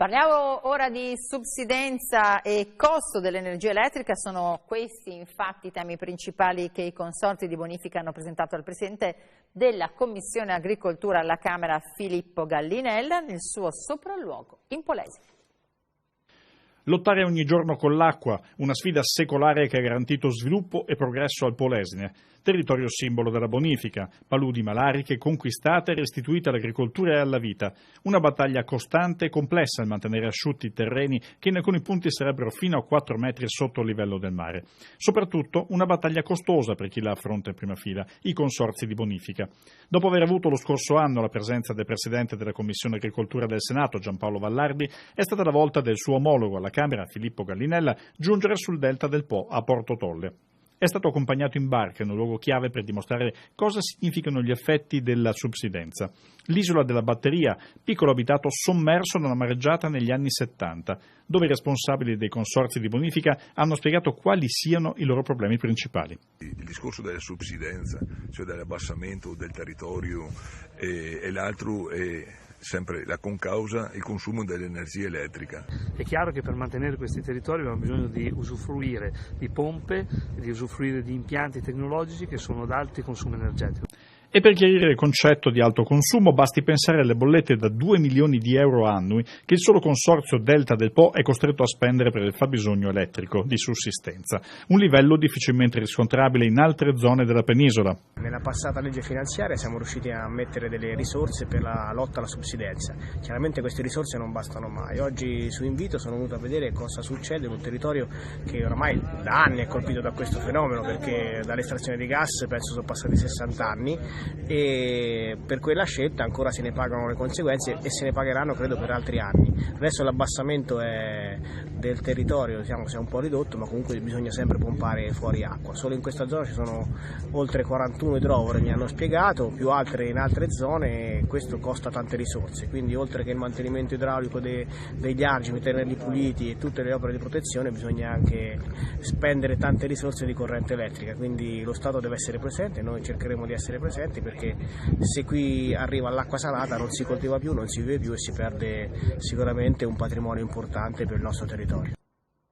Parliamo ora di subsidenza e costo dell'energia elettrica. Sono questi infatti i temi principali che i consorzi di bonifica hanno presentato al Presidente della Commissione Agricoltura alla Camera, Filippo Gallinella, nel suo sopralluogo in Polesine. Lottare ogni giorno con l'acqua, una sfida secolare che ha garantito sviluppo e progresso al Polesine, territorio simbolo della bonifica, paludi malariche conquistate e restituite all'agricoltura e alla vita. Una battaglia costante e complessa nel mantenere asciutti i terreni che in alcuni punti sarebbero fino a 4 metri sotto il livello del mare. Soprattutto una battaglia costosa per chi la affronta in prima fila, i consorzi di bonifica. Dopo aver avuto lo scorso anno la presenza del Presidente della Commissione Agricoltura del Senato, Giampaolo Vallardi, è stata la volta del suo omologo alla Camera, Filippo Gallinella, giungere sul delta del Po a Porto Tolle. È stato accompagnato in barca in un luogo chiave per dimostrare cosa significano gli effetti della subsidenza. L'isola della Batteria, piccolo abitato sommerso da una mareggiata negli anni 70, dove i responsabili dei consorzi di bonifica hanno spiegato quali siano i loro problemi principali. Il discorso della subsidenza, cioè dell'abbassamento del territorio, e l'altro è sempre la concausa il consumo dell'energia elettrica. È chiaro che per mantenere questi territori abbiamo bisogno di usufruire di pompe, di usufruire di impianti tecnologici che sono ad alto consumo energetico. E per chiarire il concetto di alto consumo basti pensare alle bollette da 2 milioni di euro annui che il solo consorzio Delta del Po è costretto a spendere per il fabbisogno elettrico di sussistenza, un livello difficilmente riscontrabile in altre zone della penisola. Nella passata legge finanziaria siamo riusciti a mettere delle risorse per la lotta alla subsidenza. Chiaramente queste risorse non bastano mai. Oggi su invito sono venuto a vedere cosa succede in un territorio che oramai da anni è colpito da questo fenomeno, perché dall'estrazione di gas penso sono passati 60 anni e per quella scelta ancora se ne pagano le conseguenze e se ne pagheranno credo per altri anni. Adesso l'abbassamento del territorio diciamo si è un po' ridotto, ma comunque bisogna sempre pompare fuori acqua. Solo in questa zona ci sono oltre 41 idrovore, mi hanno spiegato, più altre in altre zone, e questo costa tante risorse, quindi oltre che il mantenimento idraulico degli argini, tenerli puliti e tutte le opere di protezione, bisogna anche spendere tante risorse di corrente elettrica, quindi lo Stato deve essere presente, noi cercheremo di essere presenti, perché se qui arriva l'acqua salata non si coltiva più, non si vive più e si perde sicuramente un patrimonio importante per il nostro territorio.